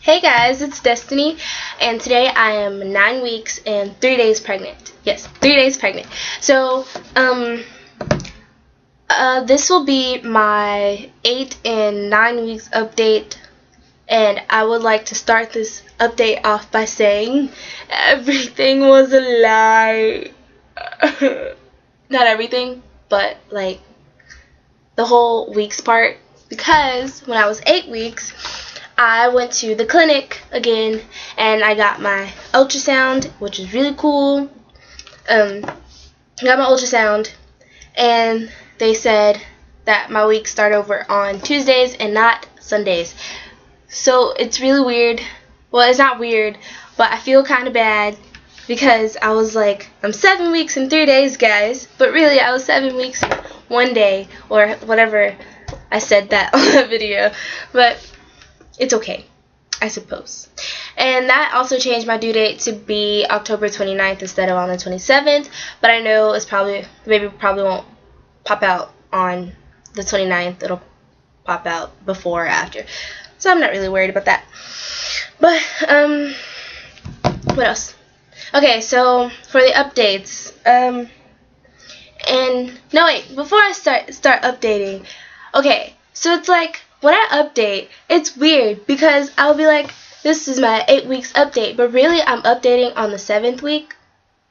Hey guys, it's Destiny, and today I am 9 weeks and 3 days pregnant. Yes, 3 days pregnant. So, this will be my 8 and 9 weeks update, and I would like to start this update off by saying everything was a lie. Not everything, but like the whole weeks part, because when I was 8 weeks, I went to the clinic again and I got my ultrasound, which is really cool. Got my ultrasound and they said that my weeks start over on Tuesdays and not Sundays. So it's really weird. Well, it's not weird, but I feel kind of bad because I was like, I'm 7 weeks and 3 days, guys. But really, I was 7 weeks, 1 day, or whatever I said that on that video. But it's okay, I suppose. And that also changed my due date to be October 29th instead of on the 27th. But I know it's probably, the baby probably won't pop out on the 29th. It'll pop out before or after. So I'm not really worried about that. But, what else? Okay, so for the updates, before I start updating, okay, so it's like, when I update, it's weird because I'll be like, this is my 8 weeks update, but really I'm updating on the 7th week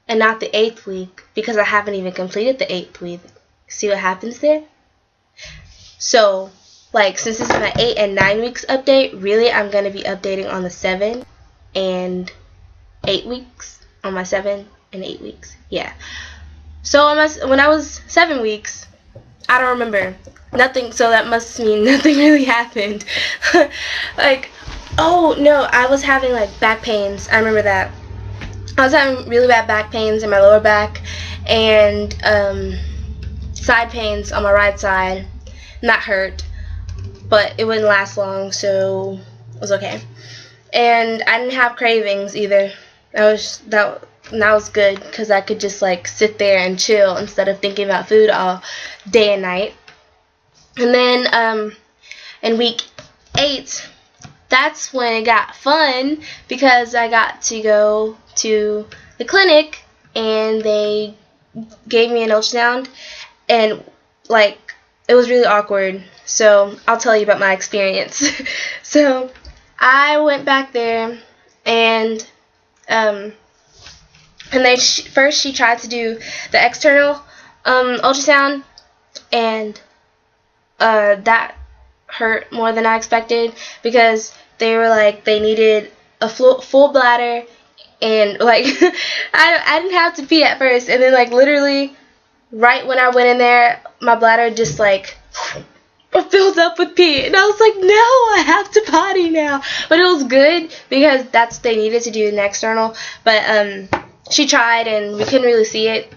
and not the 8th week because I haven't even completed the 8th week. See what happens there? So, like, since this is my 8 and 9 weeks update, really I'm going to be updating on the 7 and 8 weeks, on my 7 and 8 weeks. Yeah. So when I was 7 weeks, I don't remember. Nothing, so that must mean nothing really happened. Like, oh no, I was having like back pains. I remember that. I was having really bad back pains in my lower back and side pains on my right side. And that hurt, but it wouldn't last long, so it was okay. And I didn't have cravings either. That was good because I could just like sit there and chill instead of thinking about food all day and night. And then in week 8, that's when it got fun because I got to go to the clinic and they gave me an ultrasound, and like it was really awkward. So I'll tell you about my experience. So I went back there and first she tried to do the external ultrasound, and that hurt more than I expected because they were like, they needed a full bladder, and like I didn't have to pee at first, and then like literally right when I went in there, my bladder just like filled up with pee, and I was like, no, I have to potty now. But it was good because that's what they needed to do an external. But she tried and we couldn't really see it.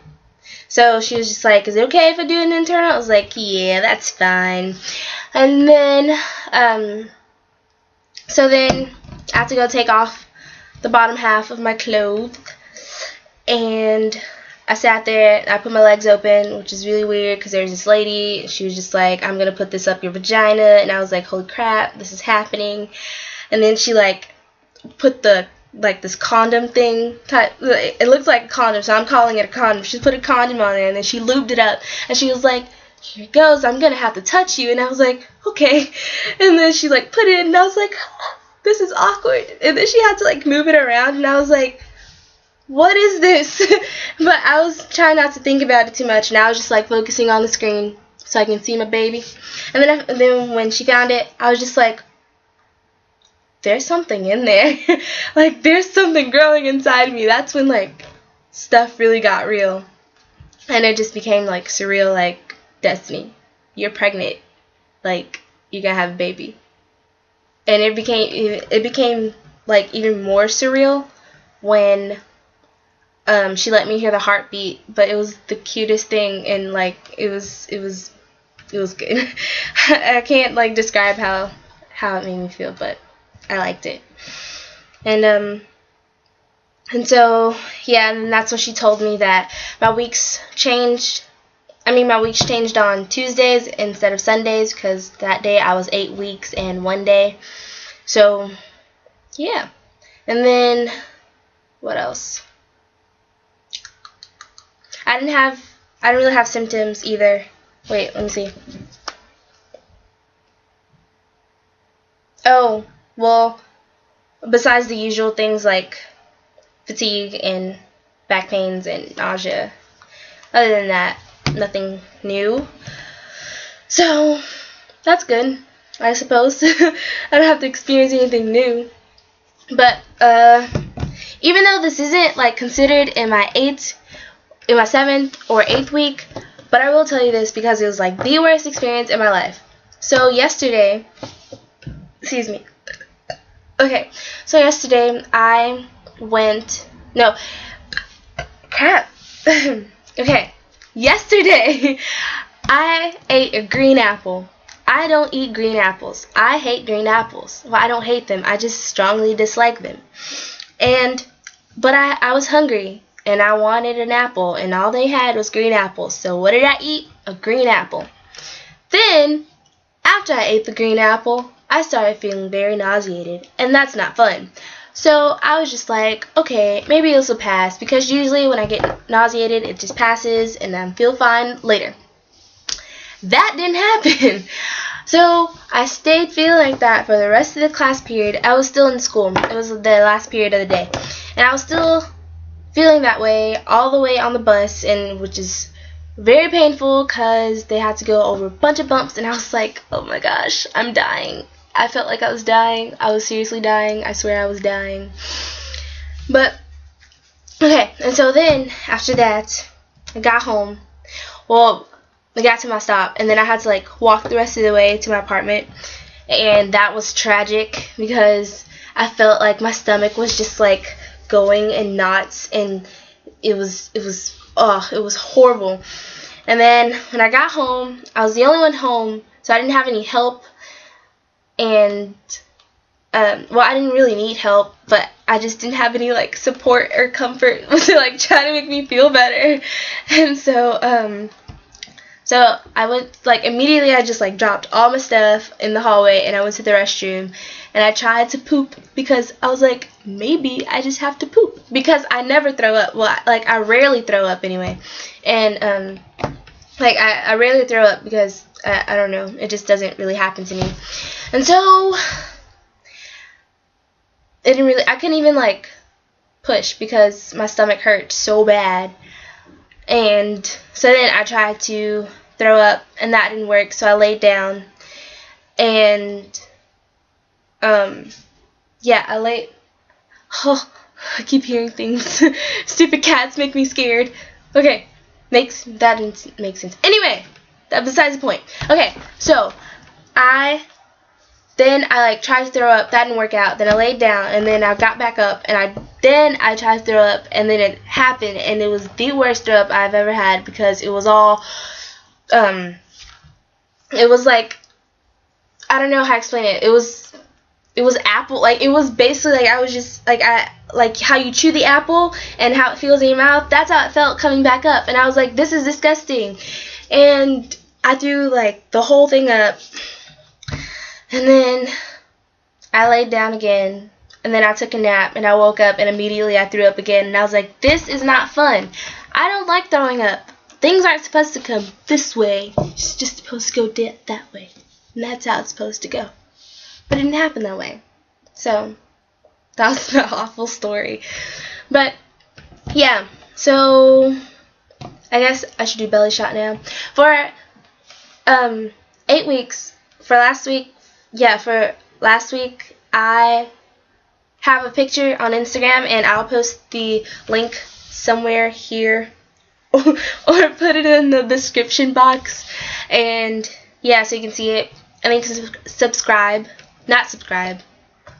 So she was just like, is it okay if I do an internal? I was like, yeah, that's fine. And then, so then I have to go take off the bottom half of my clothes. And I sat there and I put my legs open, which is really weird because there was this lady. She was just like, I'm going to put this up your vagina. And I was like, holy crap, this is happening. And then she like put the this condom thing type. It looks like a condom, so I'm calling it a condom. She put a condom on there and then she lubed it up, and she was like, here it goes, I'm gonna have to touch you. And I was like, okay. And then she like put it in, and I was like, this is awkward. And then she had to like move it around, and I was like, what is this? But I was trying not to think about it too much, and I was just like focusing on the screen so I can see my baby. And then when she found it, I was just like, there's something in there. Like, there's something growing inside me. That's when like stuff really got real, and it just became like surreal. Like, Destiny, you're pregnant, like you're gonna have a baby. And it became like even more surreal when she let me hear the heartbeat. But it was the cutest thing, and like it was good. I can't like describe how it made me feel, but I liked it. And so yeah, and that's when she told me that my weeks changed. My weeks changed on Tuesdays instead of Sundays because that day I was 8 weeks and 1 day. So yeah. And then what else? I didn't really have symptoms either. Wait, let me see. Oh, well, besides the usual things like fatigue and back pains and nausea, other than that, nothing new. So, that's good, I suppose. I don't have to experience anything new. But, even though this isn't, like, considered in my 7th or 8th week, but I will tell you this because it was, like, the worst experience in my life. So, yesterday, excuse me. Okay, so yesterday I went, no, crap. Okay, yesterday I ate a green apple. I don't eat green apples. I hate green apples. Well, I don't hate them. I just strongly dislike them. But I was hungry and I wanted an apple and all they had was green apples. So what did I eat? A green apple. Then, after I ate the green apple, I started feeling very nauseated, and that's not fun. So I was just like, okay, maybe this will pass, because usually when I get nauseated, it just passes, and I feel fine later. That didn't happen. So I stayed feeling like that for the rest of the class period. I was still in school. It was the last period of the day. And I was still feeling that way all the way on the bus, and which is very painful because they had to go over a bunch of bumps, and I was like, oh my gosh, I'm dying. I felt like I was dying. I was seriously dying. I swear I was dying. But, okay, and so then, after that, I got home. Well, I got to my stop, and then I had to, like, walk the rest of the way to my apartment, and that was tragic because I felt like my stomach was just, like, going in knots, and it was horrible. And then when I got home, I was the only one home, so I didn't have any help. And well, I didn't really need help, but I just didn't have any like support or comfort to like try to make me feel better. And so I went, like, immediately I just like dropped all my stuff in the hallway and I went to the restroom and I tried to poop because I was like, maybe I just have to poop, because I never throw up. Well, like, I rarely throw up anyway. And like, I rarely throw up because I don't know, it just doesn't really happen to me. And so I couldn't even like push because my stomach hurt so bad. And so then I tried to throw up and that didn't work, so I laid down and yeah, I keep hearing things. Stupid cats make me scared. Okay, that didn't make sense. Anyway, that besides the point. Okay, so I like tried to throw up, that didn't work out. Then I laid down and then I got back up and I tried to throw up, and then it happened, and it was the worst throw up I've ever had because it was all it was like, I don't know how to explain it. It was apple, like it was basically like I was just like how you chew the apple and how it feels in your mouth. That's how it felt coming back up, and I was like, this is disgusting. And I threw like the whole thing up, and then I laid down again, and then I took a nap, and I woke up, and immediately I threw up again, and I was like, this is not fun. I don't like throwing up. Things aren't supposed to come this way. It's just supposed to go that way, and that's how it's supposed to go. But it didn't happen that way. So that was an awful story. But yeah, so I guess I should do belly shot now. For 8 weeks, for last week I have a picture on Instagram, and I'll post the link somewhere here or put it in the description box. And yeah, so you can see it. And then you can not subscribe.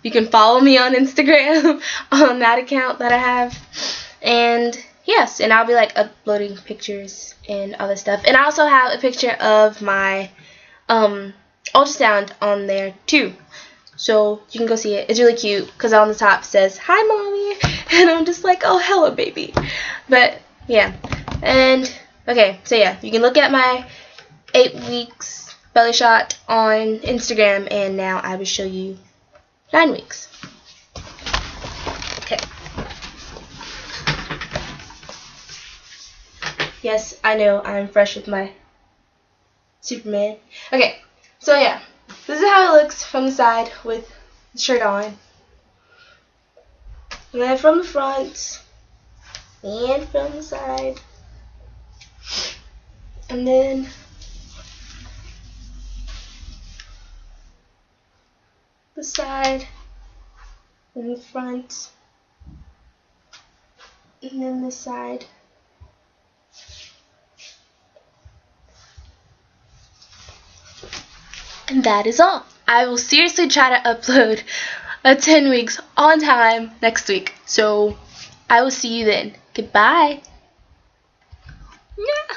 You can follow me on Instagram on that account that I have. And yes, and I'll be like uploading pictures and other stuff. And I also have a picture of my ultrasound on there too. So you can go see it. It's really cute because on the top it says, "Hi, Mommy." And I'm just like, oh, hello, baby. But yeah. And okay, so yeah, you can look at my 8 weeks belly shot on Instagram, and now I will show you 9 weeks. Yes, I know, I'm fresh with my Superman. Okay, so yeah, this is how it looks from the side with the shirt on. And then from the front, and from the side. And then the side, and the front, and then the side. And that is all. I will seriously try to upload a 10 weeks on time next week. So I will see you then. Goodbye. Yeah.